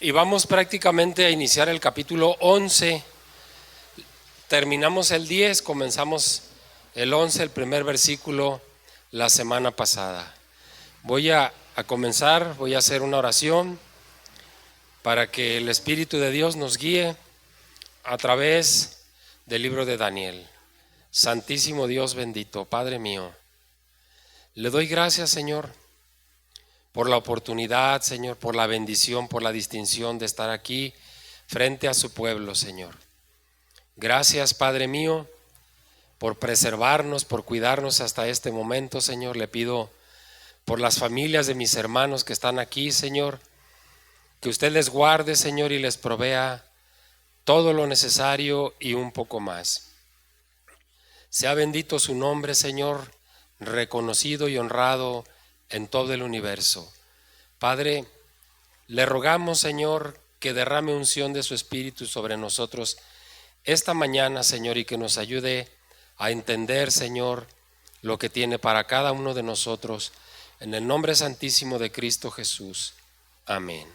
Y vamos prácticamente a iniciar el capítulo 11. Terminamos el 10, comenzamos el 11, el primer versículo, la semana pasada. Voy a comenzar, voy a hacer una oración para que el Espíritu de Dios nos guíe a través del libro de Daniel. Santísimo Dios bendito, Padre mío, le doy gracias, Señor, por la oportunidad, Señor, por la bendición, por la distinción de estar aquí frente a su pueblo, Señor. Gracias, Padre mío, por preservarnos, por cuidarnos hasta este momento, Señor. Le pido por las familias de mis hermanos que están aquí, Señor, que usted les guarde, Señor, y les provea todo lo necesario y un poco más. Sea bendito su nombre, Señor, reconocido y honrado en todo el universo. Padre, le rogamos, Señor, que derrame unción de su Espíritu sobre nosotros esta mañana, Señor, y que nos ayude a entender, Señor, lo que tiene para cada uno de nosotros. En el nombre santísimo de Cristo Jesús. Amén.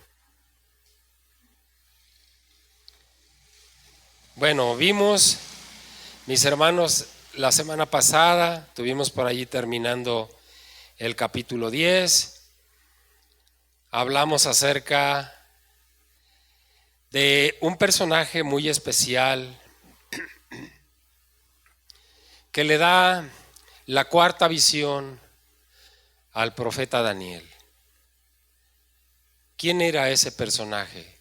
Bueno, vimos, mis hermanos, la semana pasada, tuvimos por allí terminando el capítulo 10. Hablamos acerca de un personaje muy especial que le da la cuarta visión al profeta Daniel. ¿Quién era ese personaje?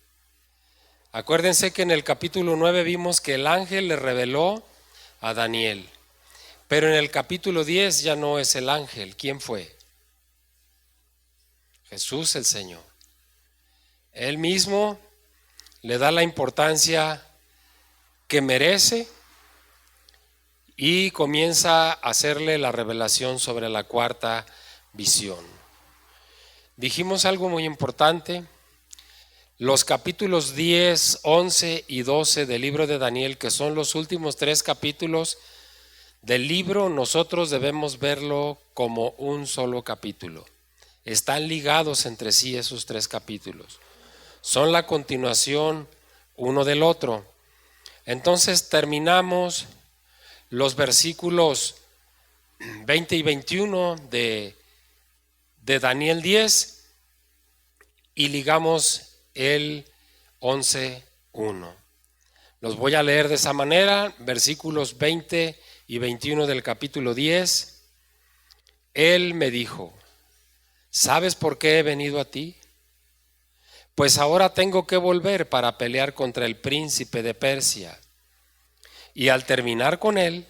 Acuérdense que en el capítulo 9 vimos que el ángel le reveló a Daniel, pero en el capítulo 10 ya no es el ángel. ¿Quién fue? Jesús el Señor. Él mismo le da la importancia que merece y comienza a hacerle la revelación sobre la cuarta visión. Dijimos algo muy importante. Los capítulos 10, 11 y 12 del libro de Daniel, que son los últimos 3 capítulos del libro, nosotros debemos verlo como un solo capítulo. Están ligados entre sí esos 3 capítulos. Son la continuación uno del otro. Entonces terminamos los versículos 20 y 21 de Daniel 10 y ligamos el 11:1. Los voy a leer de esa manera, versículos 20 y 21 del capítulo 10. Él me dijo: ¿sabes por qué he venido a ti? Pues ahora tengo que volver para pelear contra el príncipe de Persia. Y al terminar con él,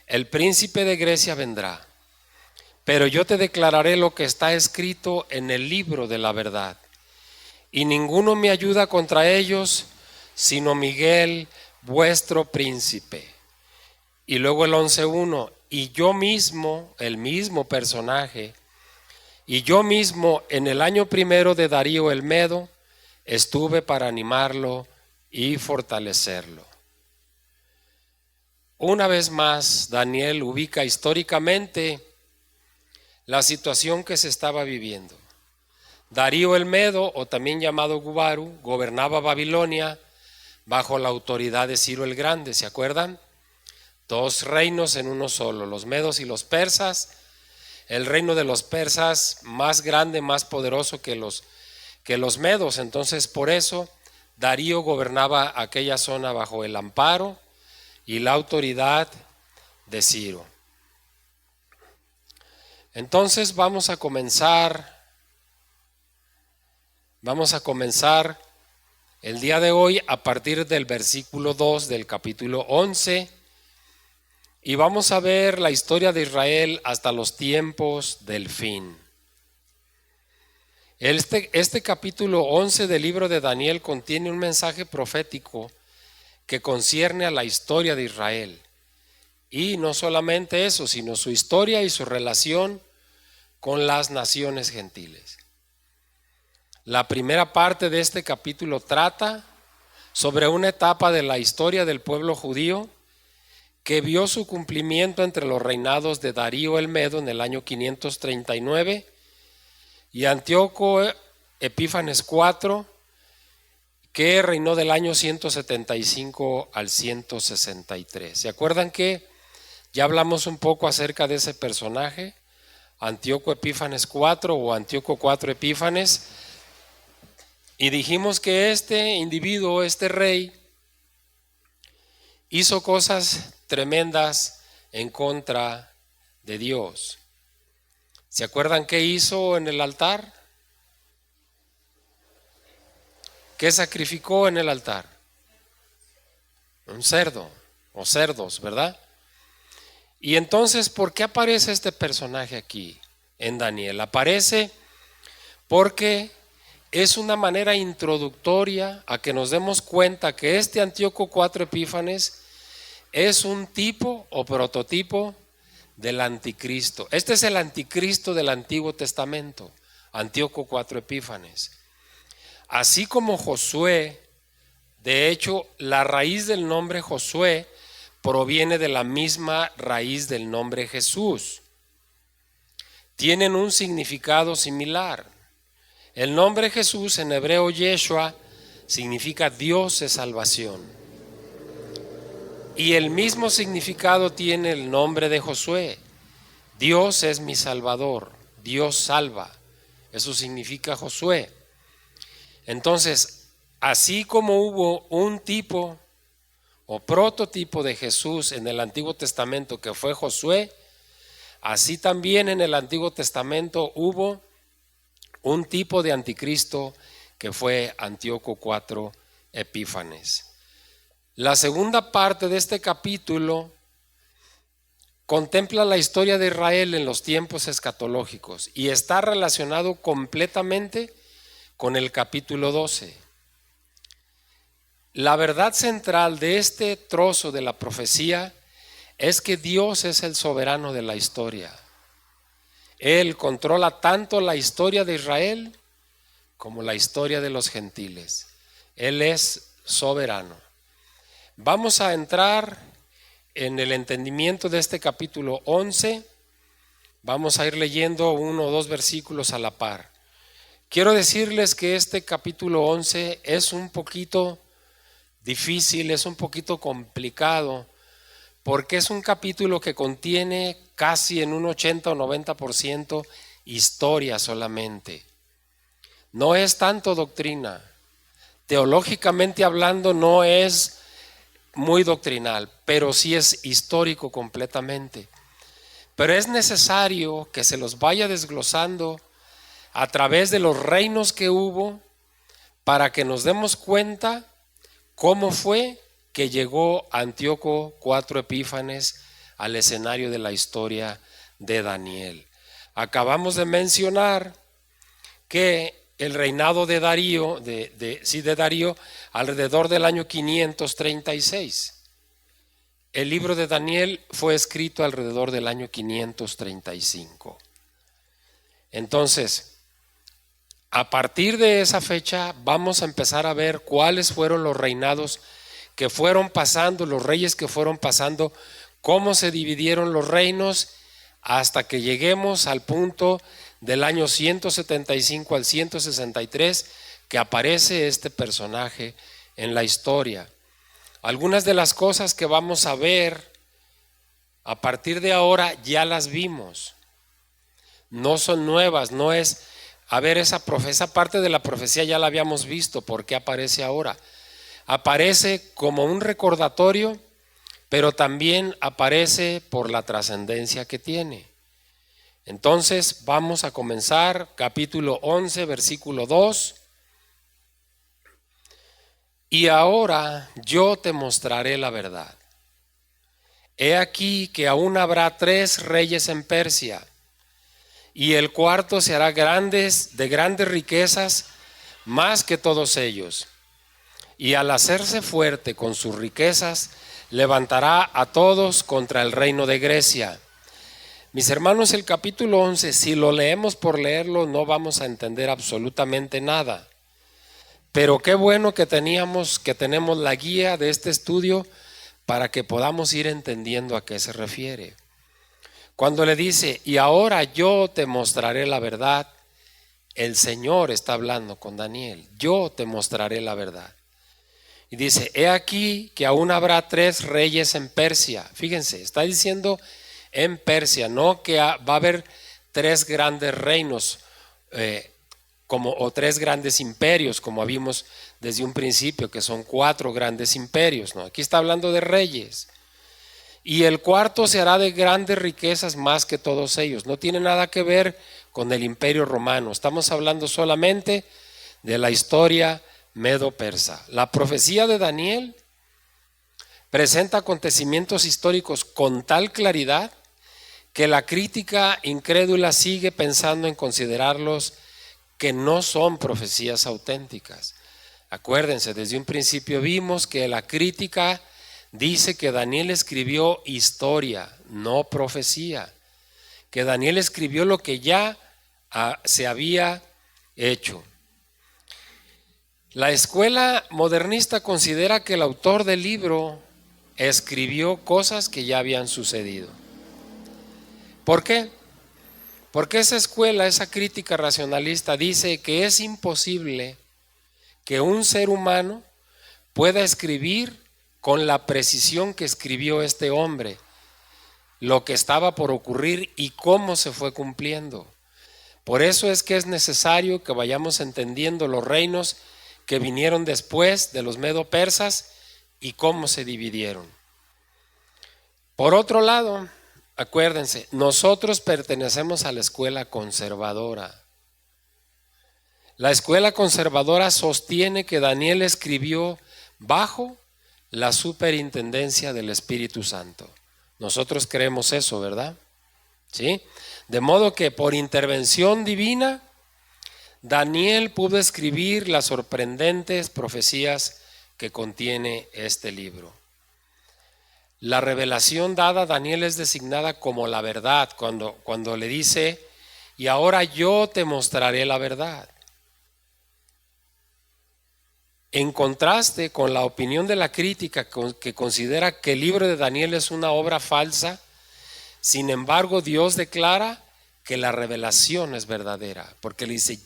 el príncipe de Grecia vendrá. Pero yo te declararé lo que está escrito en el libro de la verdad. Y ninguno me ayuda contra ellos, sino Miguel, vuestro príncipe. Y luego el 11:1, y yo mismo, el mismo personaje, y yo mismo en el año primero de Darío el Medo, estuve para animarlo y fortalecerlo. Una vez más, Daniel ubica históricamente la situación que se estaba viviendo. Darío el Medo, o también llamado Gubaru, gobernaba Babilonia bajo la autoridad de Ciro el Grande, ¿se acuerdan? 2 reinos en uno solo, los medos y los persas. El reino de los persas más grande, más poderoso que los medos. Entonces, por eso Darío gobernaba aquella zona bajo el amparo y la autoridad de Ciro. Entonces vamos a comenzar el día de hoy a partir del versículo 2 del capítulo 11 y vamos a ver la historia de Israel hasta los tiempos del fin. Este capítulo 11 del libro de Daniel contiene un mensaje profético que concierne a la historia de Israel. Y no solamente eso, sino su historia y su relación con las naciones gentiles. La primera parte de este capítulo trata sobre una etapa de la historia del pueblo judío que vio su cumplimiento entre los reinados de Darío el Medo en el año 539 y Antíoco Epífanes IV que reinó del año 175 al 163. ¿Se acuerdan que ya hablamos un poco acerca de ese personaje? Antíoco Epífanes IV o Antíoco IV Epífanes. Y dijimos que este individuo, este rey, hizo cosas tremendas en contra de Dios. ¿Se acuerdan qué hizo en el altar? ¿Qué sacrificó en el altar? Un cerdo o cerdos, ¿verdad? Y entonces, ¿por qué aparece este personaje aquí en Daniel? Aparece porque es una manera introductoria a que nos demos cuenta que este Antíoco IV Epífanes es un tipo o prototipo del anticristo. Este es el anticristo del Antiguo Testamento, Antíoco IV Epífanes. Así como Josué, de hecho, la raíz del nombre Josué proviene de la misma raíz del nombre Jesús. Tienen un significado similar. El nombre Jesús en hebreo Yeshua significa Dios es salvación. Y el mismo significado tiene el nombre de Josué. Dios es mi salvador, Dios salva. Eso significa Josué. Entonces, así como hubo un tipo o prototipo de Jesús en el Antiguo Testamento que fue Josué, así también en el Antiguo Testamento hubo un tipo de anticristo que fue Antíoco IV Epífanes. La segunda parte de este capítulo contempla la historia de Israel en los tiempos escatológicos y está relacionado completamente con el capítulo 12. La verdad central de este trozo de la profecía es que Dios es el soberano de la historia. Él controla tanto la historia de Israel como la historia de los gentiles. Él es soberano. Vamos a entrar en el entendimiento de este capítulo 11. Vamos a ir leyendo 1 o 2 versículos a la par. Quiero decirles que este capítulo 11 es un poquito difícil, es un poquito complicado, porque es un capítulo que contiene casi en un 80 o 90% historia solamente. No es tanto doctrina. Teológicamente hablando no es muy doctrinal, pero sí es histórico completamente. Pero es necesario que se los vaya desglosando a través de los reinos que hubo para que nos demos cuenta cómo fue que llegó Antíoco IV Epífanes al escenario de la historia de Daniel. Acabamos de mencionar que el reinado de Darío, de Darío, alrededor del año 536. El libro de Daniel fue escrito alrededor del año 535. Entonces, a partir de esa fecha vamos a empezar a ver cuáles fueron los reinados que fueron pasando, los reyes que fueron pasando, cómo se dividieron los reinos hasta que lleguemos al punto del año 175 al 163 que aparece este personaje en la historia. Algunas de las cosas que vamos a ver a partir de ahora ya las vimos. No son nuevas, no es, a ver, esa parte de la profecía ya la habíamos visto, ¿por qué aparece ahora? Aparece como un recordatorio, pero también aparece por la trascendencia que tiene. Entonces vamos a comenzar capítulo 11, versículo 2. Y ahora yo te mostraré la verdad. He aquí que aún habrá 3 reyes en Persia, y el cuarto se hará de grandes riquezas, más que todos ellos. Y al hacerse fuerte con sus riquezas, levantará a todos contra el reino de Grecia. Mis hermanos, el capítulo 11, si lo leemos por leerlo, no vamos a entender absolutamente nada. Pero qué bueno que tenemos la guía de este estudio para que podamos ir entendiendo a qué se refiere. Cuando le dice, y ahora yo te mostraré la verdad, el Señor está hablando con Daniel. Yo te mostraré la verdad. Y dice, he aquí que aún habrá 3 reyes en Persia. Fíjense, está diciendo en Persia, no que va a haber 3 grandes reinos o 3 grandes imperios, como vimos desde un principio, que son 4 grandes imperios. No, aquí está hablando de reyes. Y el cuarto se hará de grandes riquezas más que todos ellos. No tiene nada que ver con el imperio romano. Estamos hablando solamente de la historia medo-persa. La profecía de Daniel presenta acontecimientos históricos con tal claridad que la crítica incrédula sigue pensando en considerarlos que no son profecías auténticas. Acuérdense, desde un principio vimos que la crítica dice que Daniel escribió historia, no profecía, que Daniel escribió lo que ya se había hecho. La escuela modernista considera que el autor del libro escribió cosas que ya habían sucedido. ¿Por qué? Porque esa escuela, esa crítica racionalista dice que es imposible que un ser humano pueda escribir con la precisión que escribió este hombre lo que estaba por ocurrir y cómo se fue cumpliendo. Por eso es que es necesario que vayamos entendiendo los reinos que vinieron después de los medo-persas y cómo se dividieron. Por otro lado, acuérdense, nosotros pertenecemos a la escuela conservadora. La escuela conservadora sostiene que Daniel escribió bajo la superintendencia del Espíritu Santo. Nosotros creemos eso, ¿verdad? ¿Sí? De modo que por intervención divina, Daniel pudo escribir las sorprendentes profecías que contiene este libro. La revelación dada a Daniel es designada como la verdad, cuando le dice, y ahora yo te mostraré la verdad. En contraste con la opinión de la crítica que considera que el libro de Daniel es una obra falsa, sin embargo Dios declara que la revelación es verdadera, porque le dice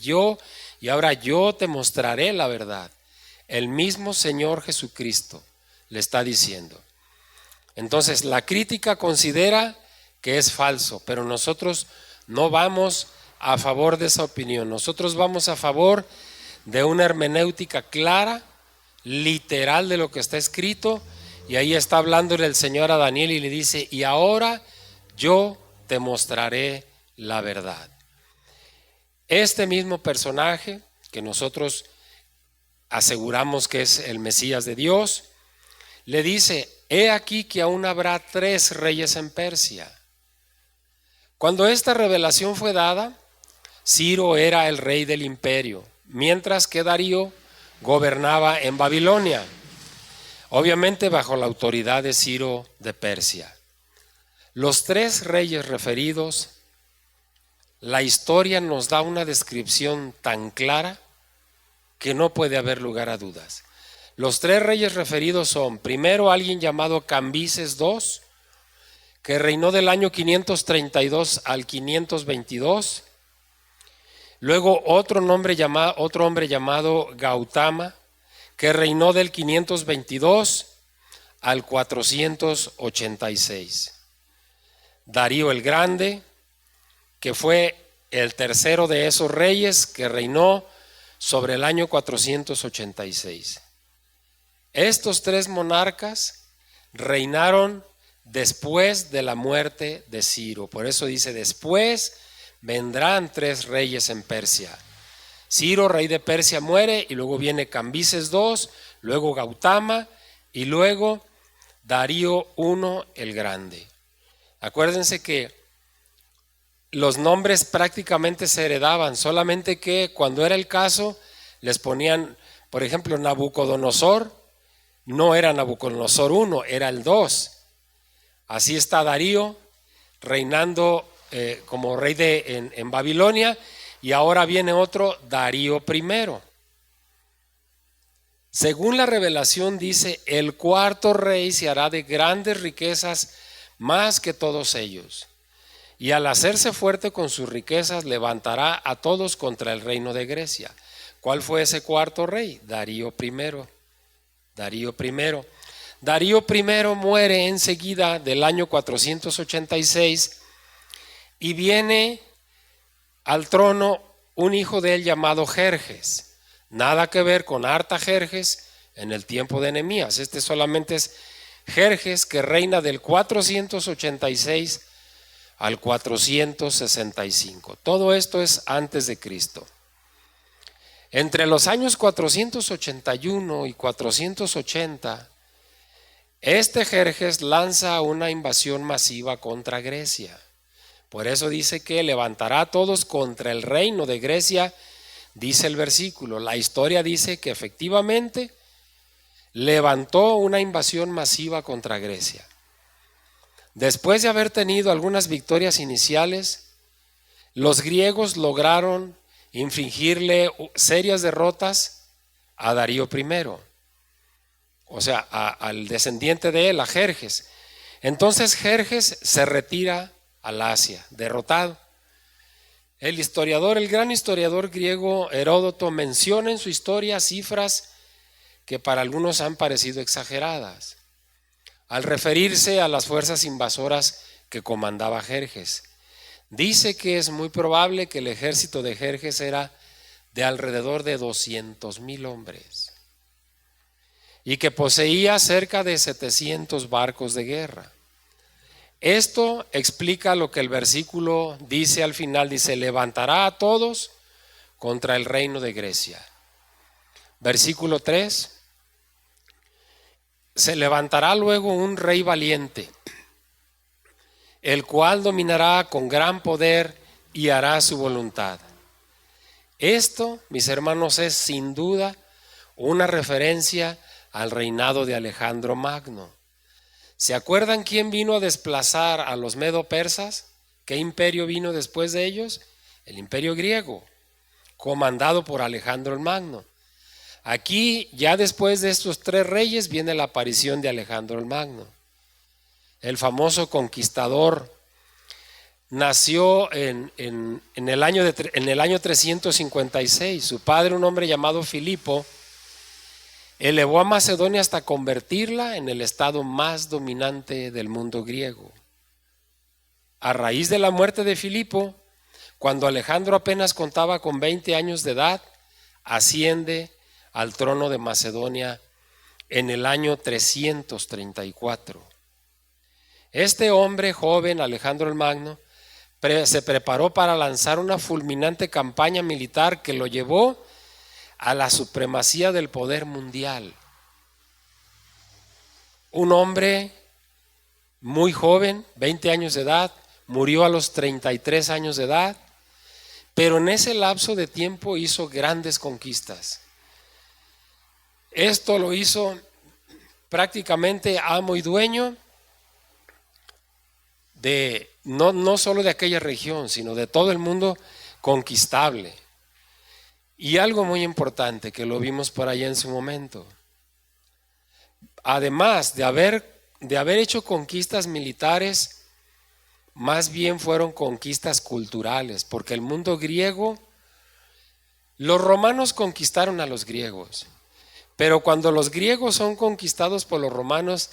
y ahora yo te mostraré la verdad. El mismo Señor Jesucristo le está diciendo. Entonces la crítica considera que es falso, pero nosotros no vamos a favor de esa opinión. Nosotros vamos a favor de una hermenéutica clara, literal de lo que está escrito, y ahí está hablándole el Señor a Daniel y le dice, y ahora yo te mostraré la verdad. Este mismo personaje que nosotros aseguramos que es el Mesías de Dios, le dice, he aquí que aún habrá 3 reyes en Persia. Cuando esta revelación fue dada, Ciro era el rey del imperio, mientras que Darío gobernaba en Babilonia, obviamente bajo la autoridad de Ciro de Persia. Los 3 reyes referidos, la historia nos da una descripción tan clara que no puede haber lugar a dudas. Los 3 reyes referidos son, primero, alguien llamado Cambises II, que reinó del año 532 al 522. Luego otro hombre llamado Gautama, que reinó del 522 al 486. Darío el Grande, que fue el tercero de esos reyes, que reinó sobre el año 486. Estos 3 monarcas reinaron después de la muerte de Ciro. Por eso dice, después vendrán 3 reyes en Persia. Ciro, rey de Persia, muere y luego viene Cambises II, luego Gautama y luego Darío I el Grande. Acuérdense que los nombres prácticamente se heredaban, solamente que cuando era el caso les ponían, por ejemplo, Nabucodonosor, no era Nabucodonosor I, era el 2. Así está Darío reinando como rey en Babilonia, y ahora viene otro, Darío I. Según la revelación dice, el cuarto rey se hará de grandes riquezas más que todos ellos, y al hacerse fuerte con sus riquezas levantará a todos contra el reino de Grecia. ¿Cuál fue ese cuarto rey? Darío I. Darío I. Darío I muere enseguida del año 486 y viene al trono un hijo de él llamado Jerjes. Nada que ver con Artajerjes en el tiempo de Nehemías. Este solamente es Jerjes, que reina del 486 al 465. Todo esto es antes de Cristo. Entre los años 481 y 480, este Jerjes lanza una invasión masiva contra Grecia. Por eso dice que levantará a todos contra el reino de Grecia, dice el versículo. La historia dice que efectivamente levantó una invasión masiva contra Grecia. Después de haber tenido algunas victorias iniciales, los griegos lograron infligirle serias derrotas a Darío I, o sea, al descendiente de él, a Jerjes. Entonces Jerjes se retira al Asia, derrotado. El gran historiador griego Heródoto menciona en su historia cifras que para algunos han parecido exageradas, al referirse a las fuerzas invasoras que comandaba Jerjes. Dice que es muy probable que el ejército de Jerjes era de alrededor de 200,000 hombres y que poseía cerca de 700 barcos de guerra. Esto explica lo que el versículo dice al final, dice: levantará a todos contra el reino de Grecia. Versículo 3: se levantará luego un rey valiente, el cual dominará con gran poder y hará su voluntad. Esto, mis hermanos, es sin duda una referencia al reinado de Alejandro Magno. ¿Se acuerdan quién vino a desplazar a los medo-persas? ¿Qué imperio vino después de ellos? El imperio griego, comandado por Alejandro el Magno. Aquí, ya después de estos 3 reyes, viene la aparición de Alejandro el Magno. El famoso conquistador nació en el año 356. Su padre, un hombre llamado Filipo, elevó a Macedonia hasta convertirla en el estado más dominante del mundo griego. A raíz de la muerte de Filipo, cuando Alejandro apenas contaba con 20 años de edad, asciende al trono de Macedonia en el año 334. Este hombre joven, Alejandro el Magno, se preparó para lanzar una fulminante campaña militar que lo llevó a la supremacía del poder mundial. Un hombre muy joven, 20 años de edad, murió a los 33 años de edad, pero en ese lapso de tiempo hizo grandes conquistas. Esto lo hizo prácticamente amo y dueño de no solo de aquella región, sino de todo el mundo conquistable. Y algo muy importante que lo vimos por allá en su momento, además de haber hecho conquistas militares, más bien fueron conquistas culturales, porque el mundo griego, los romanos conquistaron a los griegos, pero cuando los griegos son conquistados por los romanos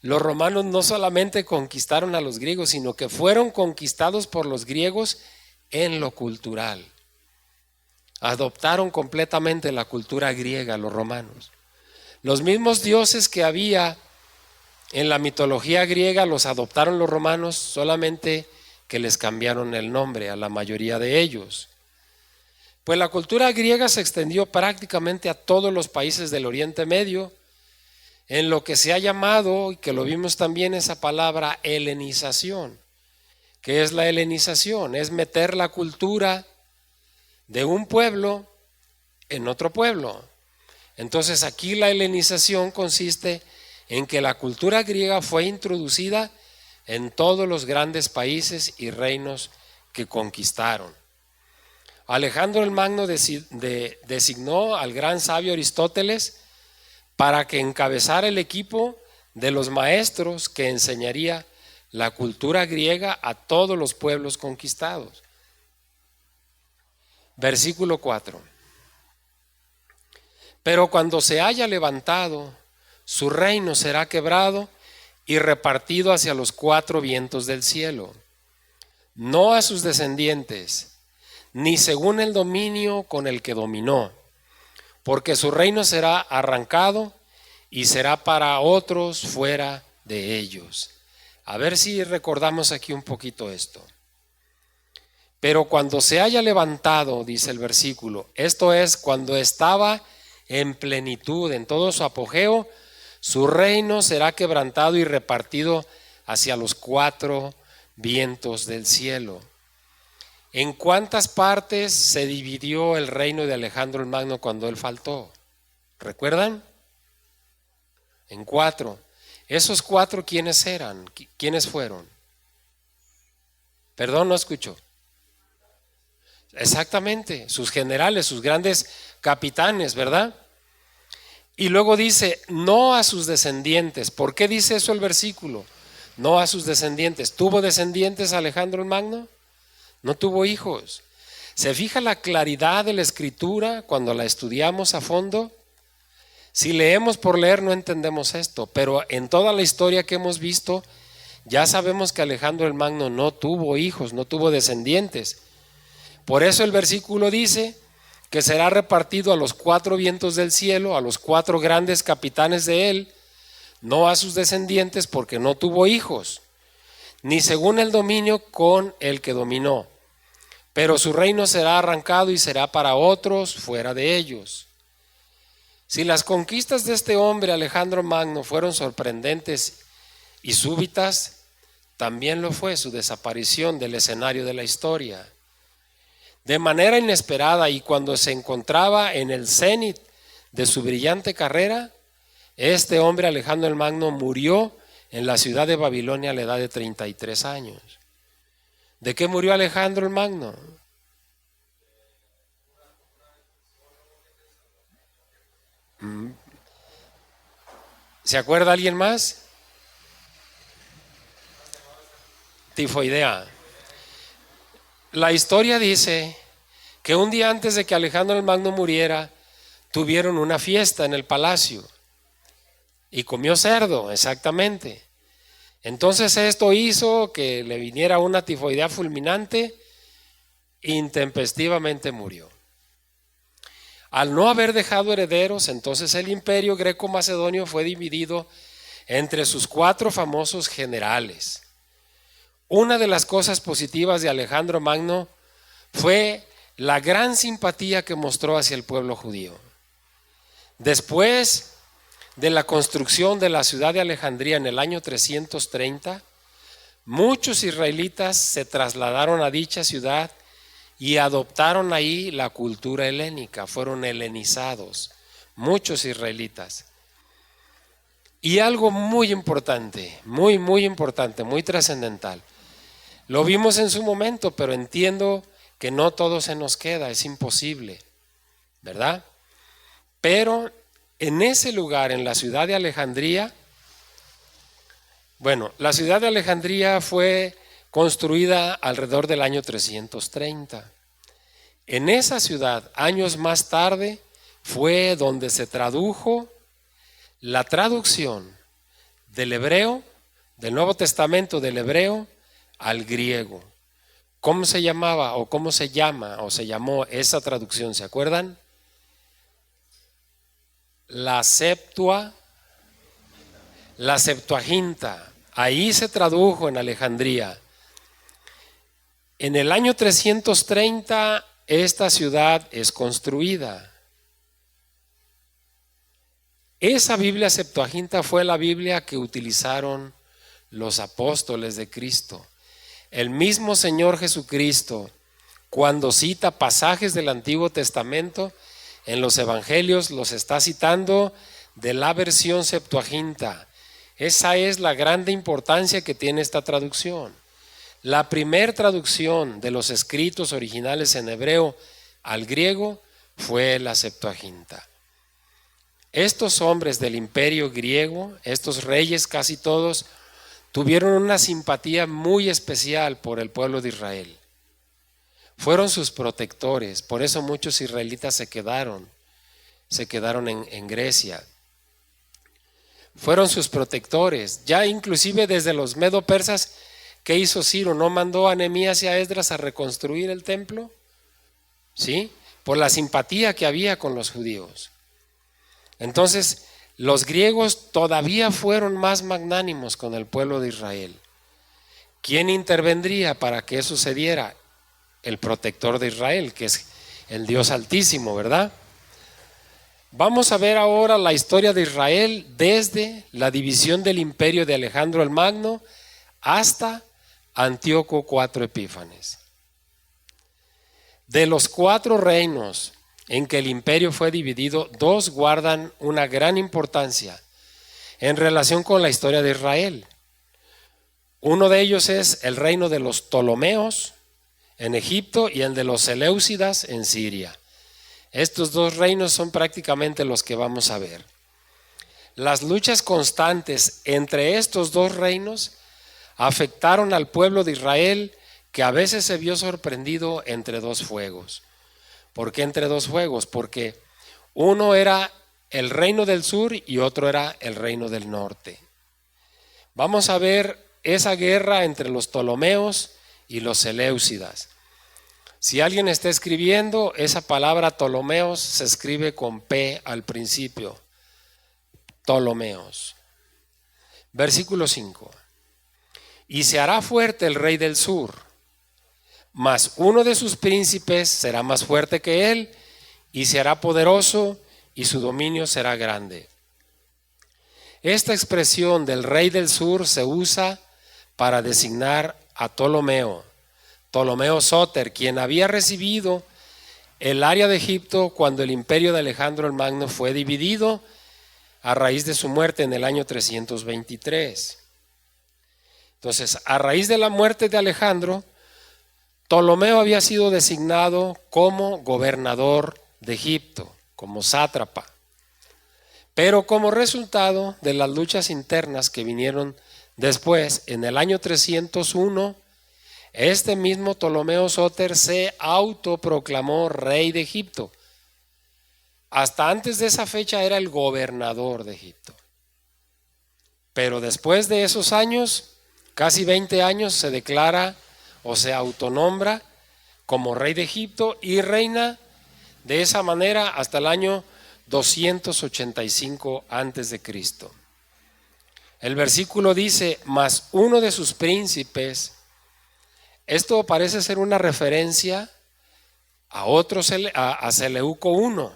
no solamente conquistaron a los griegos, sino que fueron conquistados por los griegos en lo cultural. Adoptaron completamente la cultura griega los romanos. Los mismos dioses que había en la mitología griega los adoptaron los romanos, solamente que les cambiaron el nombre a la mayoría de ellos. Pues la cultura griega se extendió prácticamente a todos los países del Oriente Medio, en lo que se ha llamado, y que lo vimos también, esa palabra helenización. ¿Qué es la helenización? Es meter la cultura de un pueblo en otro pueblo. Entonces aquí la helenización consiste en que la cultura griega fue introducida en todos los grandes países y reinos que conquistaron. Alejandro el Magno designó al gran sabio Aristóteles para que encabezara el equipo de los maestros que enseñaría la cultura griega a todos los pueblos conquistados. Versículo 4. Pero cuando se haya levantado su reino será quebrado y repartido hacia los cuatro vientos del cielo, no a sus descendientes, ni según el dominio con el que dominó, porque su reino será arrancado y será para otros fuera de ellos. A ver si recordamos aquí un poquito esto. Pero cuando se haya levantado, dice el versículo, esto es, cuando estaba en plenitud, en todo su apogeo, su reino será quebrantado y repartido hacia los cuatro vientos del cielo. ¿En cuántas partes se dividió el reino de Alejandro el Magno cuando él faltó? ¿Recuerdan? En cuatro. ¿Esos cuatro quiénes eran? ¿Quiénes fueron? Perdón, no escucho. Exactamente, sus generales, sus grandes capitanes, ¿verdad? Y luego dice, no a sus descendientes. ¿Por qué dice eso el versículo? No a sus descendientes. ¿Tuvo descendientes Alejandro el Magno? No tuvo hijos. ¿Se fija la claridad de la escritura cuando la estudiamos a fondo? Si leemos por leer no entendemos esto, pero en toda la historia que hemos visto, ya sabemos que Alejandro el Magno no tuvo hijos, no tuvo descendientes. Por eso el versículo dice que será repartido a los cuatro vientos del cielo, a los cuatro grandes capitanes de él, no a sus descendientes porque no tuvo hijos, ni según el dominio con el que dominó, pero su reino será arrancado y será para otros fuera de ellos. Si las conquistas de este hombre Alejandro Magno fueron sorprendentes y súbitas, también lo fue su desaparición del escenario de la historia. De manera inesperada y cuando se encontraba en el cenit de su brillante carrera, este hombre Alejandro el Magno murió en la ciudad de Babilonia a la edad de 33 años. ¿De qué murió Alejandro el Magno? ¿Se acuerda alguien más? Tifoidea. La historia dice que un día antes de que Alejandro el Magno muriera, tuvieron una fiesta en el palacio y comió cerdo, exactamente. Entonces esto hizo que le viniera una tifoidea fulminante, intempestivamente murió. Al no haber dejado herederos, entonces el imperio greco-macedonio fue dividido entre sus cuatro famosos generales. Una de las cosas positivas de Alejandro Magno fue la gran simpatía que mostró hacia el pueblo judío. Después de la construcción de la ciudad de Alejandría en el año 330, muchos israelitas se trasladaron a dicha ciudad y adoptaron ahí la cultura helénica, fueron helenizados, muchos israelitas. Y algo muy importante, muy importante, muy trascendental. Lo vimos en su momento, pero entiendo que no todo se nos queda, es imposible, ¿verdad? Pero en ese lugar, en la ciudad de Alejandría, bueno, la ciudad de Alejandría fue construida alrededor del año 330. En esa ciudad, años más tarde, fue donde se tradujo la traducción del hebreo, del Nuevo Testamento del hebreo al griego. ¿Cómo se llamaba o cómo se llama o se llamó esa traducción? ¿Se acuerdan? La Septuaginta. Ahí se tradujo en Alejandría. En el año 330 esta ciudad es construida. Esa Biblia Septuaginta fue la Biblia que utilizaron los apóstoles de Cristo. El mismo Señor Jesucristo, cuando cita pasajes del Antiguo Testamento, en los Evangelios los está citando de la versión Septuaginta. Esa es la grande importancia que tiene esta traducción. La primera traducción de los escritos originales en hebreo al griego fue la Septuaginta. Estos hombres del imperio griego, estos reyes casi todos, tuvieron una simpatía muy especial por el pueblo de Israel. Fueron sus protectores, por eso muchos israelitas se quedaron en Grecia. fueron sus protectores. Ya inclusive desde los medo-persas, ¿qué hizo Ciro? ¿No mandó a Nehemías y a Esdras a reconstruir el templo? ¿Sí? Por la simpatía que había con los judíos. Entonces, los griegos todavía fueron más magnánimos con el pueblo de Israel. ¿Quién intervendría para que eso sucediera? El protector de Israel, que es el Dios Altísimo, ¿verdad? Vamos a ver ahora la historia de Israel desde la división del imperio de Alejandro el Magno hasta Antíoco IV Epífanes. De los 4 reinos en que el imperio fue dividido, 2 guardan una gran importancia en relación con la historia de Israel. Uno de ellos es el reino de los Ptolomeos en Egipto y el de los Seleucidas en Siria. Estos 2 reinos son prácticamente los que vamos a ver. Las luchas constantes entre estos 2 reinos afectaron al pueblo de Israel, que a veces se vio sorprendido entre 2 fuegos. ¿Por qué entre 2 fuegos? Porque uno era el reino del sur y otro era el reino del norte. Vamos a ver esa guerra entre los Ptolomeos y los Seleucidas. Si alguien está escribiendo, esa palabra Ptolomeos se escribe con P al principio. Ptolomeos. Versículo 5. Y se hará fuerte el rey del sur, mas uno de sus príncipes será más fuerte que él, y se hará poderoso, y su dominio será grande. Esta expresión del rey del sur se usa para designar a Ptolomeo, Ptolomeo Sóter, quien había recibido el área de Egipto cuando el imperio de Alejandro el Magno fue dividido a raíz de su muerte en el año 323. Entonces, a raíz de la muerte de Alejandro, Ptolomeo había sido designado como gobernador de Egipto, como sátrapa. Pero como resultado de las luchas internas que vinieron después, en el año 301, este mismo Ptolomeo Sóter se autoproclamó rey de Egipto. Hasta antes de esa fecha era el gobernador de Egipto. Pero después de esos años, casi 20 años, se declara o se autonombra como rey de Egipto y reina de esa manera hasta el año 285 antes de Cristo. El versículo dice, mas uno de sus príncipes. Esto parece ser una referencia a otro, a Seleuco I.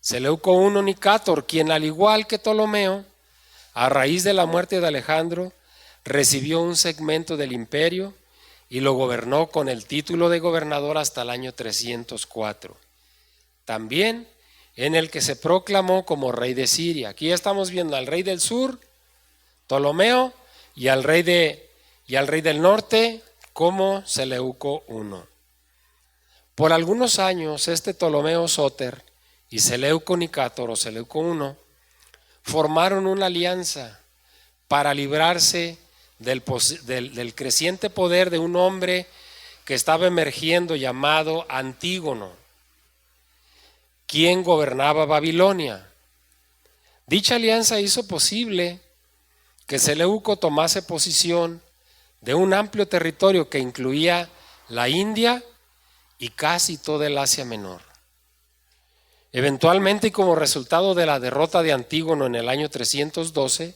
Seleuco I Nicátor, quien al igual que Ptolomeo, a raíz de la muerte de Alejandro, recibió un segmento del imperio y lo gobernó con el título de gobernador hasta el año 304. También en el que se proclamó como rey de Siria. Aquí ya estamos viendo al rey del sur, Ptolomeo, y al rey del norte como Seleuco I. Por algunos años este Ptolomeo Sóter y Seleuco Nicátor o Seleuco I formaron una alianza para librarse del creciente poder de un hombre que estaba emergiendo llamado Antígono, quien gobernaba Babilonia. Dicha alianza hizo posible que Seleuco tomase posesión de un amplio territorio que incluía la India y casi toda el Asia Menor. Eventualmente, y como resultado de la derrota de Antígono en el año 312,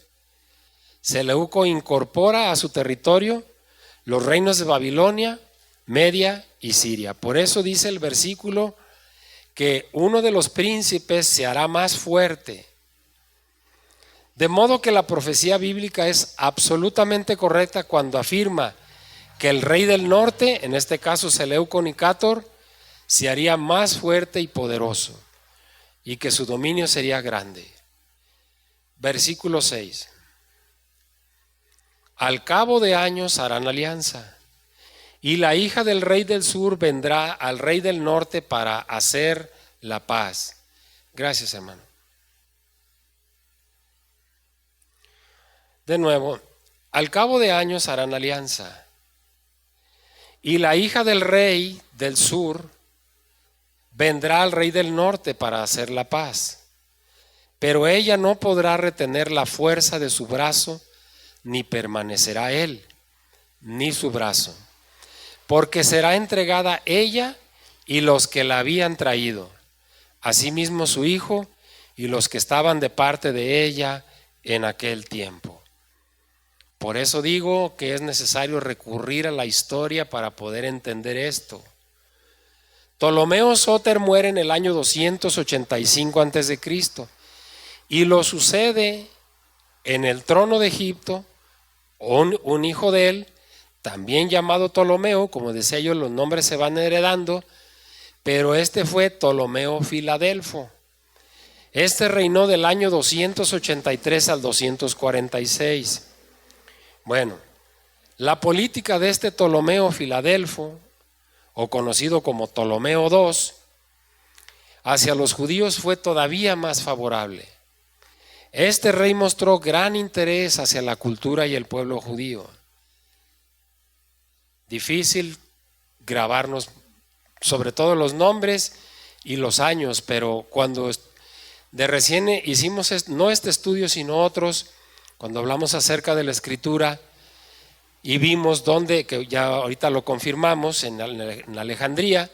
Seleuco incorpora a su territorio los reinos de Babilonia, Media y Siria. Por eso dice el versículo que uno de los príncipes se hará más fuerte. De modo que la profecía bíblica es absolutamente correcta cuando afirma que el rey del norte, en este caso Seleuco Nicátor, se haría más fuerte y poderoso y que su dominio sería grande. Versículo 6. Al cabo de años harán alianza, y la hija del rey del sur vendrá al rey del norte para hacer la paz. Gracias, hermano. De nuevo, al cabo de años harán alianza, y la hija del rey del sur vendrá al rey del norte para hacer la paz. pero ella no podrá retener la fuerza de su brazo, ni permanecerá él, ni su brazo, porque será entregada ella y los que la habían traído, asimismo su hijo y los que estaban de parte de ella en aquel tiempo. Por eso digo que es necesario recurrir a la historia para poder entender esto. Ptolomeo Sóter muere en el año 285 a.C. y lo sucede en el trono de Egipto un hijo de él, también llamado Ptolomeo. Como decía yo, los nombres se van heredando, pero este fue Ptolomeo Filadelfo. Este reinó del año 283 al 246. Bueno, la política de este Ptolomeo Filadelfo, o conocido como Ptolomeo II, hacia los judíos fue todavía más favorable. Este rey mostró gran interés hacia la cultura y el pueblo judío. Difícil grabarnos sobre todo los nombres y los años, pero cuando de recién hicimos no este estudio sino otros, cuando hablamos acerca de la escritura y vimos donde, que ya ahorita lo confirmamos, en Alejandría,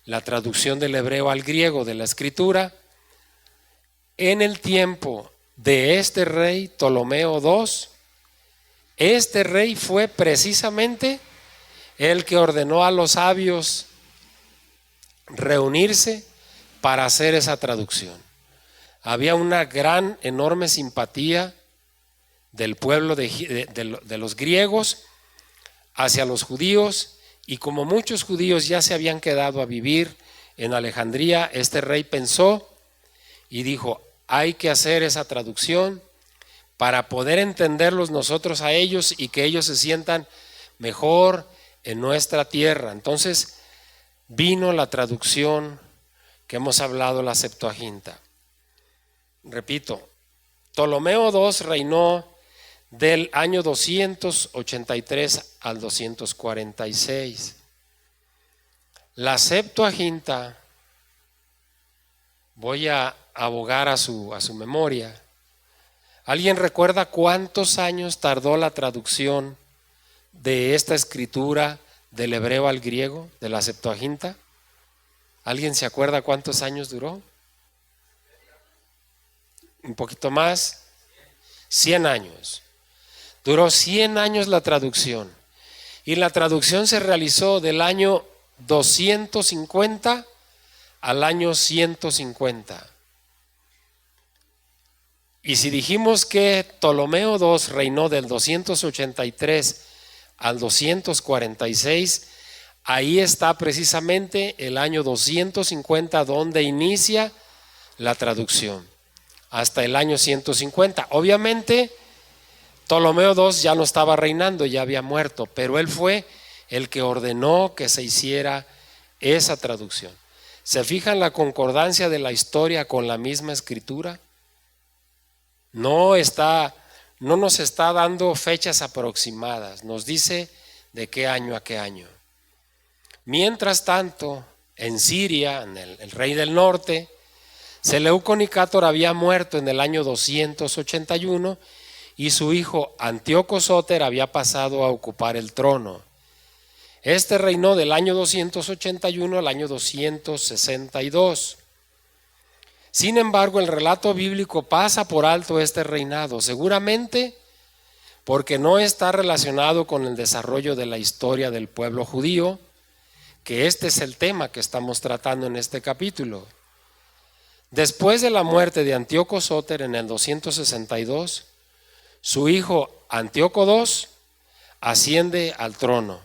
la traducción del hebreo al griego de la escritura, en el tiempo de este rey Ptolomeo II, este rey fue precisamente el que ordenó a los sabios reunirse para hacer esa traducción. Había una gran, enorme simpatía del pueblo de los griegos hacia los judíos, y como muchos judíos ya se habían quedado a vivir en Alejandría, este rey pensó y dijo: hay que hacer esa traducción para poder entenderlos nosotros a ellos y que ellos se sientan mejor en nuestra tierra. Entonces vino la traducción que hemos hablado, la Septuaginta. Repito, Ptolomeo II reinó del año 283 al 246. La Septuaginta, voy a abogar a su memoria. ¿Alguien recuerda cuántos años tardó la traducción de esta escritura del hebreo al griego, de la Septuaginta? ¿Alguien se acuerda cuántos años duró? Un poquito más, 100 años. Duró 100 años la traducción, y la traducción se realizó del año 250 al año 150. Y si dijimos que Ptolomeo II reinó del 283 al 246, ahí está precisamente el año 250 donde inicia la traducción, hasta el año 150. Obviamente Ptolomeo II ya no estaba reinando, ya había muerto, pero él fue el que ordenó que se hiciera esa traducción. ¿Se fijan la concordancia de la historia con la misma escritura? No nos está dando fechas aproximadas, nos dice de qué año a qué año. Mientras tanto, en Siria, el rey del norte, Seleuco Nicátor había muerto en el año 281 y su hijo Antíoco Sóter había pasado a ocupar el trono. Este reinó del año 281 al año 262. Sin embargo, el relato bíblico pasa por alto este reinado, seguramente porque no está relacionado con el desarrollo de la historia del pueblo judío, que este es el tema que estamos tratando en este capítulo. Después de la muerte de Antíoco Sóter en el 262, su hijo Antíoco II asciende al trono,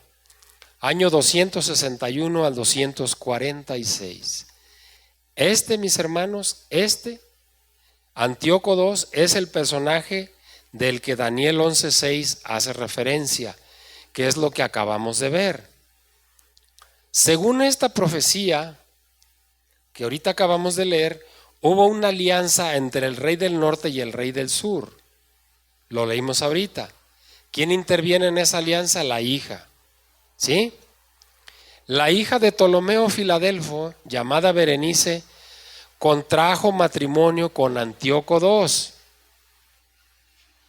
año 261 al 246. Mis hermanos, Antíoco II es el personaje del que Daniel 11:6 hace referencia, que es lo que acabamos de ver. Según esta profecía que ahorita acabamos de leer, hubo una alianza entre el rey del norte y el rey del sur. Lo leímos ahorita. ¿Quién interviene en esa alianza? La hija. ¿Sí? La hija de Ptolomeo Filadelfo, llamada Berenice, contrajo matrimonio con Antíoco II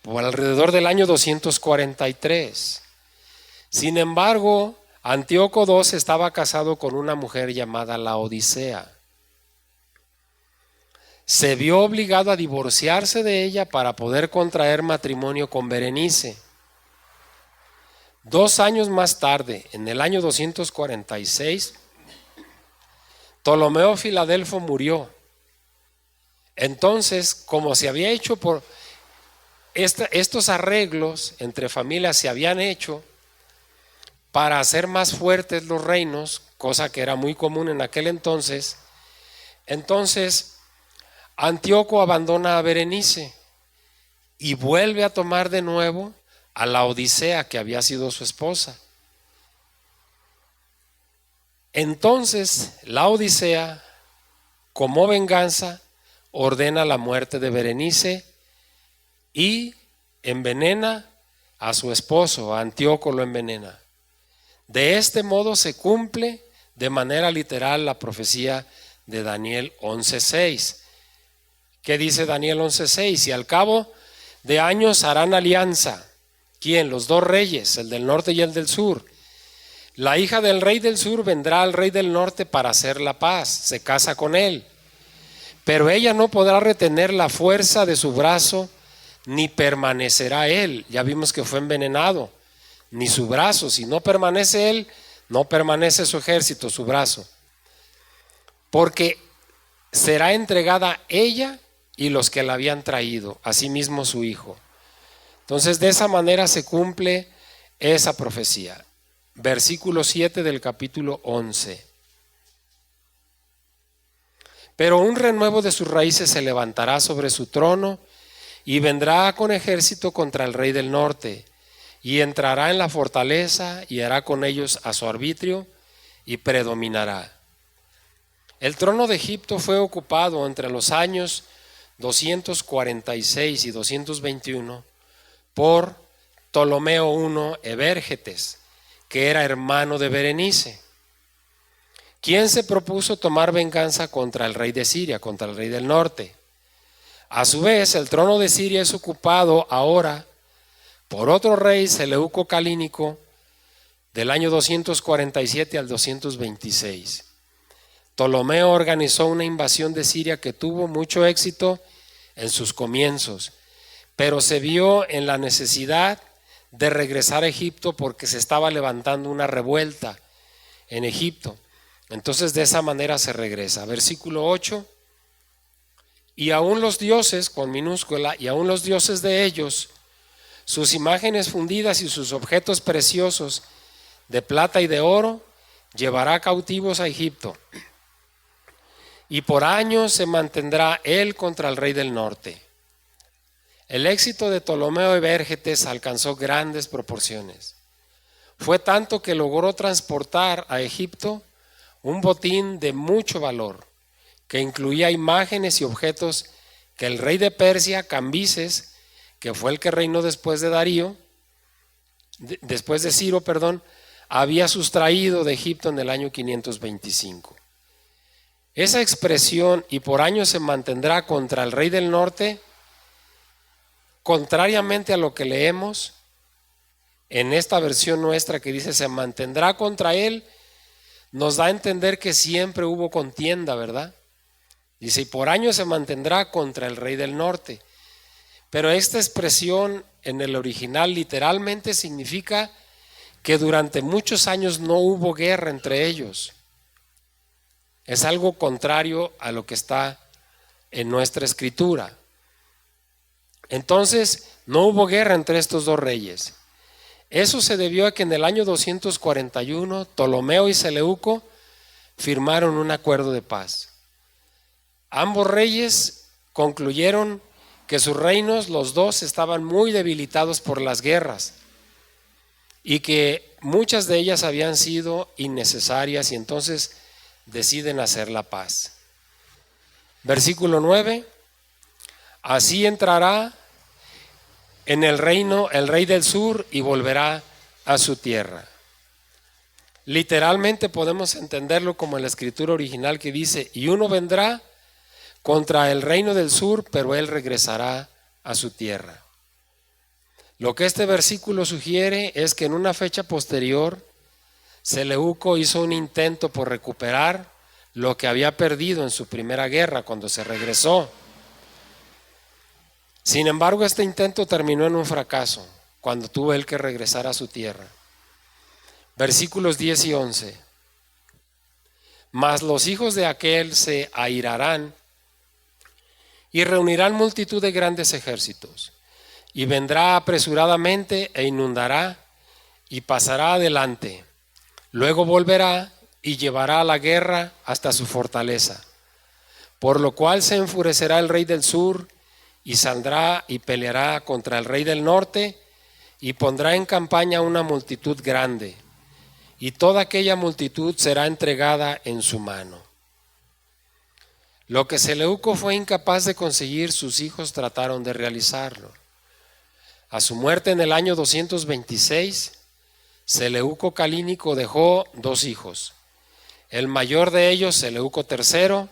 por alrededor del año 243. Sin embargo, Antíoco II estaba casado con una mujer llamada Laodicea. Se vio obligado a divorciarse de ella para poder contraer matrimonio con Berenice. 2 años más tarde, en el año 246, Ptolomeo Filadelfo murió. Entonces, como se había hecho por estos arreglos entre familias se habían hecho para hacer más fuertes los reinos, cosa que era muy común en aquel entonces, Antíoco abandona a Berenice y vuelve a tomar de nuevo a Laodicea, que había sido su esposa. Entonces Laodicea, como venganza, ordena la muerte de Berenice y envenena a su esposo. Antíoco lo envenena. De este modo se cumple de manera literal la profecía de Daniel 11:6. ¿Qué dice Daniel 11:6? Y al cabo de años harán alianza. ¿Quién? Los 2 reyes, el del norte y el del sur. La hija del rey del sur vendrá al rey del norte para hacer la paz, se casa con él. Pero ella no podrá retener la fuerza de su brazo, ni permanecerá él. Ya vimos que fue envenenado. Ni su brazo, si no permanece él, no permanece su ejército, su brazo. Porque será entregada ella y los que la habían traído, asimismo su hijo. Entonces, de esa manera se cumple esa profecía. Versículo 7 del capítulo 11. Pero un renuevo de sus raíces se levantará sobre su trono y vendrá con ejército contra el rey del norte y entrará en la fortaleza y hará con ellos a su arbitrio y predominará. El trono de Egipto fue ocupado entre los años 246 y 221 por Ptolomeo I Evérgetes, que era hermano de Berenice, quien se propuso tomar venganza contra el rey de Siria, contra el rey del norte. A su vez, el trono de Siria es ocupado ahora por otro rey, Seleuco Calínico, del año 247 al 226. Ptolomeo organizó una invasión de Siria que tuvo mucho éxito en sus comienzos, pero se vio en la necesidad de regresar a Egipto porque se estaba levantando una revuelta en Egipto. Entonces de esa manera se regresa. Versículo 8. Y aún los dioses, con minúscula, y aún los dioses de ellos, sus imágenes fundidas y sus objetos preciosos de plata y de oro, llevará cautivos a Egipto. Y por años se mantendrá él contra el rey del norte. El éxito de Ptolomeo Evérgetes alcanzó grandes proporciones. Fue tanto que logró transportar a Egipto un botín de mucho valor, que incluía imágenes y objetos que el rey de Persia, Cambises, que fue el que reinó después de Ciro, había sustraído de Egipto en el año 525. Esa expresión, y por años se mantendrá contra el rey del norte, contrariamente a lo que leemos en esta versión nuestra que dice se mantendrá contra él, nos da a entender que siempre hubo contienda, ¿verdad? Dice, y por años se mantendrá contra el rey del norte. Pero esta expresión en el original literalmente significa que durante muchos años no hubo guerra entre ellos. Es algo contrario a lo que está en nuestra escritura. Entonces, no hubo guerra entre estos 2 reyes. Eso se debió a que en el año 241 Ptolomeo y Seleuco firmaron un acuerdo de paz. Ambos reyes concluyeron que sus reinos, los 2, estaban muy debilitados por las guerras y que muchas de ellas habían sido innecesarias, y entonces deciden hacer la paz. Versículo 9. Así entrará en el reino el rey del sur y volverá a su tierra. Literalmente podemos entenderlo como en la escritura original que dice, y uno vendrá contra el reino del sur, pero él regresará a su tierra. Lo que este versículo sugiere es que en una fecha posterior, Seleuco hizo un intento por recuperar lo que había perdido en su primera guerra cuando se regresó. Sin embargo, este intento terminó en un fracaso cuando tuvo él que regresar a su tierra. Versículos 10 y 11. Mas los hijos de aquel se airarán y reunirán multitud de grandes ejércitos, y vendrá apresuradamente e inundará y pasará adelante. Luego volverá y llevará a la guerra hasta su fortaleza, por lo cual se enfurecerá el rey del sur y saldrá y peleará contra el rey del norte y pondrá en campaña una multitud grande, y toda aquella multitud será entregada en su mano. Lo que Seleuco fue incapaz de conseguir, sus hijos trataron de realizarlo. A su muerte en el año 226, Seleuco Calínico dejó 2 hijos. El mayor de ellos, Seleuco III,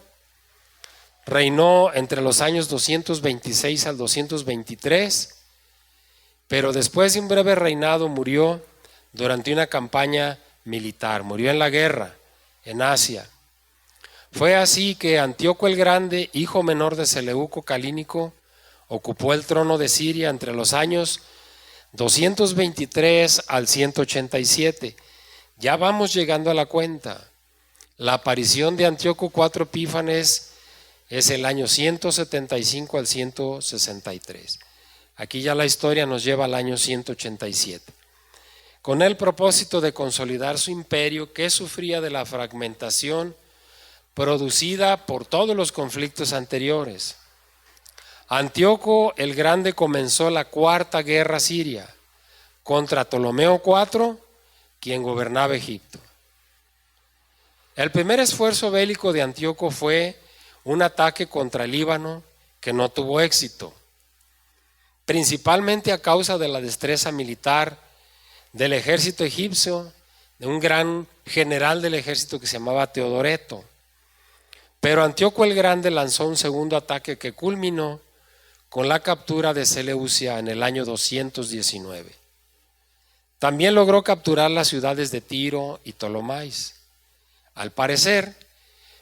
reinó entre los años 226 al 223, pero después de un breve reinado murió durante una campaña militar, murió en la guerra en Asia. Fue así que Antíoco el Grande, hijo menor de Seleuco Calínico, ocupó el trono de Siria entre los años 223 al 187. Ya vamos llegando a la cuenta. La aparición de Antíoco IV Epífanes es el año 175 al 163. Aquí ya la historia nos lleva al año 187. Con el propósito de consolidar su imperio, que sufría de la fragmentación producida por todos los conflictos anteriores. Antíoco el Grande comenzó la cuarta guerra siria contra Ptolomeo IV, quien gobernaba Egipto. El primer esfuerzo bélico de Antíoco fue un ataque contra el Líbano que no tuvo éxito, principalmente a causa de la destreza militar del ejército egipcio, de un gran general del ejército que se llamaba Teodoreto. Pero Antíoco el Grande lanzó un segundo ataque que culminó con la captura de Seleucia en el año 219. También logró capturar las ciudades de Tiro y Ptolomais. Al parecer,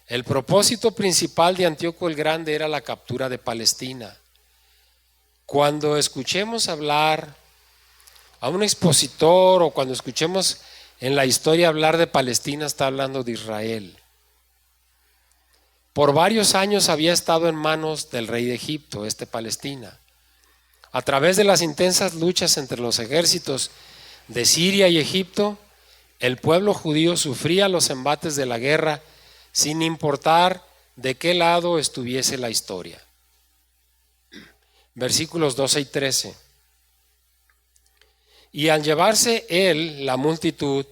el propósito principal de Antíoco el Grande era la captura de Palestina. Cuando escuchemos hablar a un expositor o cuando escuchemos en la historia hablar de Palestina, está hablando de Israel. Por varios años había estado en manos del rey de Egipto, Palestina. A través de las intensas luchas entre los ejércitos de Siria y Egipto, el pueblo judío sufría los embates de la guerra sin importar de qué lado estuviese la historia. Versículos 12 y 13. Y al llevarse él la multitud,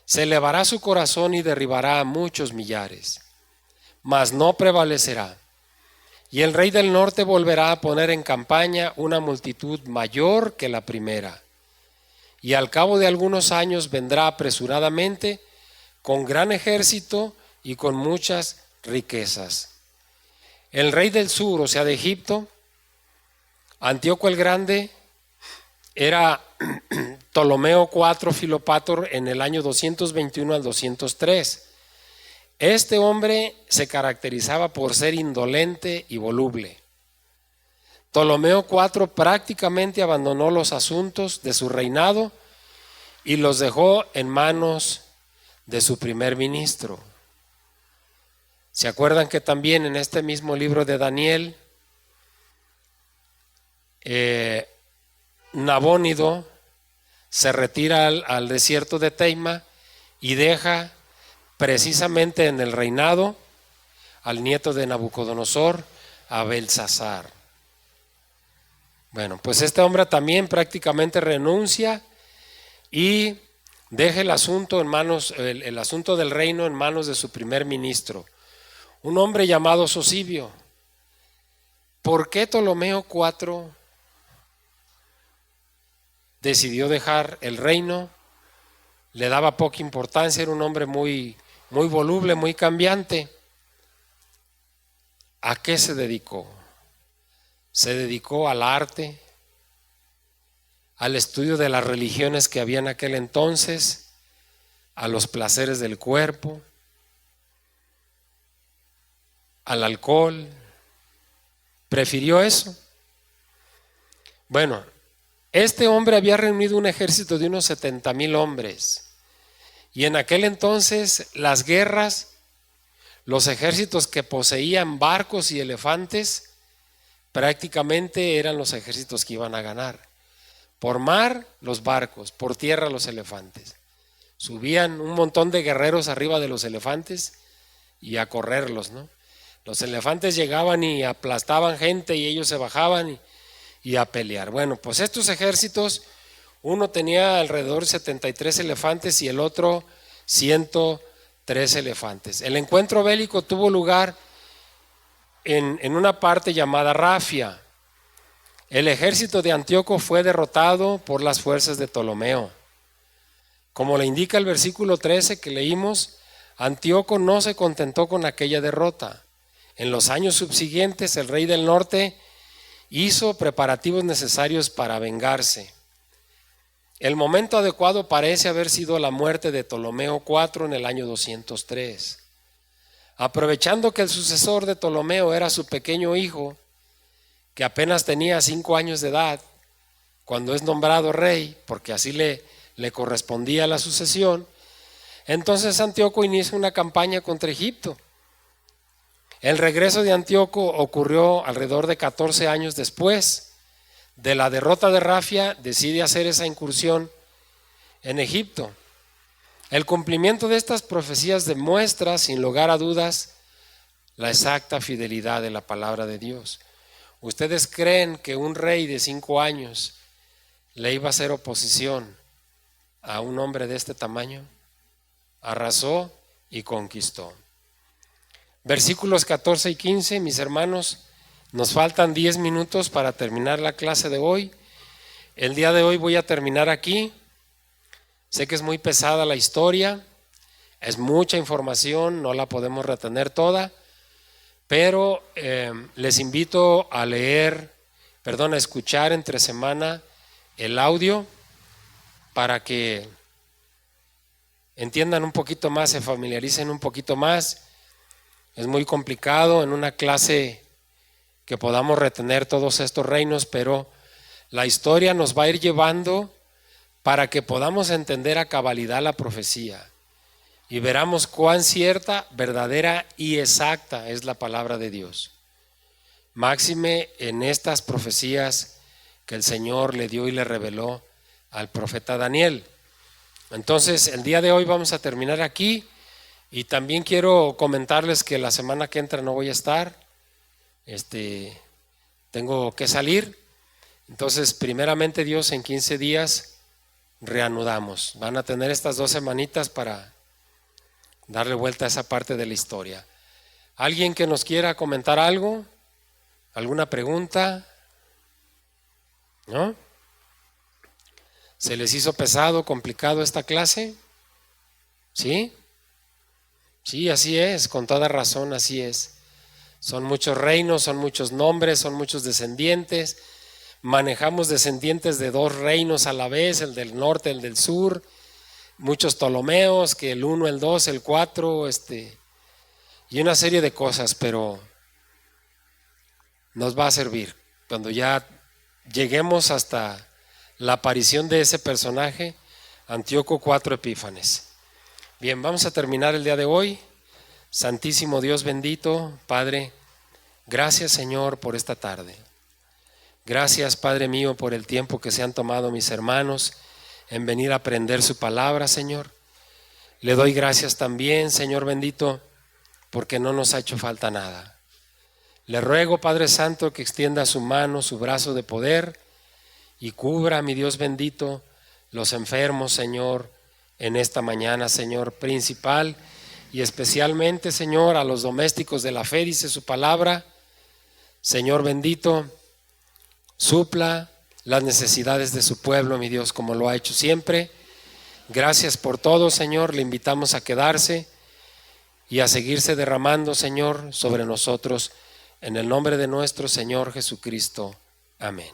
se elevará su corazón y derribará a muchos millares, mas no prevalecerá. Y el rey del norte volverá a poner en campaña una multitud mayor que la primera. Y al cabo de algunos años vendrá apresuradamente con gran ejército y con muchas riquezas. El rey del sur, o sea de Egipto, Antíoco el Grande, era Ptolomeo IV Filopator en el año 221 al 203. Este hombre se caracterizaba por ser indolente y voluble. Ptolomeo IV prácticamente abandonó los asuntos de su reinado y los dejó en manos de su primer ministro. ¿Se acuerdan que también en este mismo libro de Daniel, Nabónido se retira al desierto de Teima y deja precisamente en el reinado al nieto de Nabucodonosor, a Belsasar? Bueno, pues este hombre también prácticamente renuncia y deja el asunto en manos, el asunto del reino en manos de su primer ministro, un hombre llamado Sosibio. ¿Por qué Ptolomeo IV decidió dejar el reino? Le daba poca importancia, era un hombre muy voluble, muy cambiante. ¿A qué se dedicó? Se dedicó al arte, al estudio de las religiones que había en aquel entonces, a los placeres del cuerpo, al alcohol. ¿Prefirió eso? Bueno, este hombre había reunido un ejército de unos 70,000 hombres. Y en aquel entonces las guerras, los ejércitos que poseían barcos y elefantes, prácticamente eran los ejércitos que iban a ganar. Por mar, los barcos; por tierra, los elefantes. Subían un montón de guerreros arriba de los elefantes y a correrlos, ¿no? Los elefantes llegaban y aplastaban gente y ellos se bajaban y a pelear. Bueno, pues estos ejércitos, uno tenía alrededor de 73 elefantes y el otro 103 elefantes. El encuentro bélico tuvo lugar en una parte llamada Rafia. El ejército de Antíoco fue derrotado por las fuerzas de Ptolomeo. Como le indica el versículo 13 que leímos, Antíoco no se contentó con aquella derrota. En los años subsiguientes, el rey del norte hizo preparativos necesarios para vengarse. El momento adecuado parece haber sido la muerte de Ptolomeo IV en el año 203. Aprovechando que el sucesor de Ptolomeo era su pequeño hijo, que apenas tenía 5 años de edad, cuando es nombrado rey, porque así le correspondía la sucesión, entonces Antíoco inicia una campaña contra Egipto. El regreso de Antíoco ocurrió alrededor de 14 años después de la derrota de Rafia. Decide hacer esa incursión en Egipto. El cumplimiento de estas profecías demuestra, sin lugar a dudas, la exacta fidelidad de la palabra de Dios. ¿Ustedes creen que un rey de 5 años le iba a hacer oposición a un hombre de este tamaño? Arrasó y conquistó. Versículos 14 y 15, mis hermanos, nos faltan 10 minutos para terminar la clase de hoy. El día de hoy voy a terminar aquí. Sé que es muy pesada la historia, es mucha información, no la podemos retener toda, pero les invito a a escuchar entre semana el audio para que entiendan un poquito más, se familiaricen un poquito más. Es muy complicado en una clase que podamos retener todos estos reinos, pero la historia nos va a ir llevando para que podamos entender a cabalidad la profecía y veramos cuán cierta, verdadera y exacta es la palabra de Dios. Máxime en estas profecías que el Señor le dio y le reveló al profeta Daniel. Entonces, el día de hoy vamos a terminar aquí y también quiero comentarles que la semana que entra no voy a estar. Tengo que salir. Entonces, primeramente Dios, en 15 días reanudamos. Van a tener estas 2 semanitas para darle vuelta a esa parte de la historia. ¿Alguien que nos quiera comentar algo? ¿Alguna pregunta? ¿No? ¿Se les hizo pesado, complicado esta clase? ¿Sí? Sí, así es, con toda razón, así es. Son muchos reinos, son muchos nombres, son muchos descendientes. Manejamos descendientes de 2 reinos a la vez, el del norte, el del sur. Muchos Ptolomeos, que el 1, el 2, el 4, y una serie de cosas, pero nos va a servir cuando ya lleguemos hasta la aparición de ese personaje, Antíoco IV Epífanes. Bien, vamos a terminar el día de hoy. Santísimo Dios bendito, Padre, gracias Señor por esta tarde. Gracias Padre mío por el tiempo que se han tomado mis hermanos en venir a aprender su palabra, Señor. Le doy gracias también, Señor bendito, porque no nos ha hecho falta nada. Le ruego, Padre Santo, que extienda su mano, su brazo de poder y cubra, mi Dios bendito, los enfermos, Señor, en esta mañana, Señor, principal y especialmente, Señor, a los domésticos de la fe, dice su palabra. Señor bendito, supla las necesidades de su pueblo, mi Dios, como lo ha hecho siempre. Gracias por todo, Señor. Le invitamos a quedarse y a seguirse derramando, Señor, sobre nosotros En el nombre de nuestro Señor Jesucristo. Amén.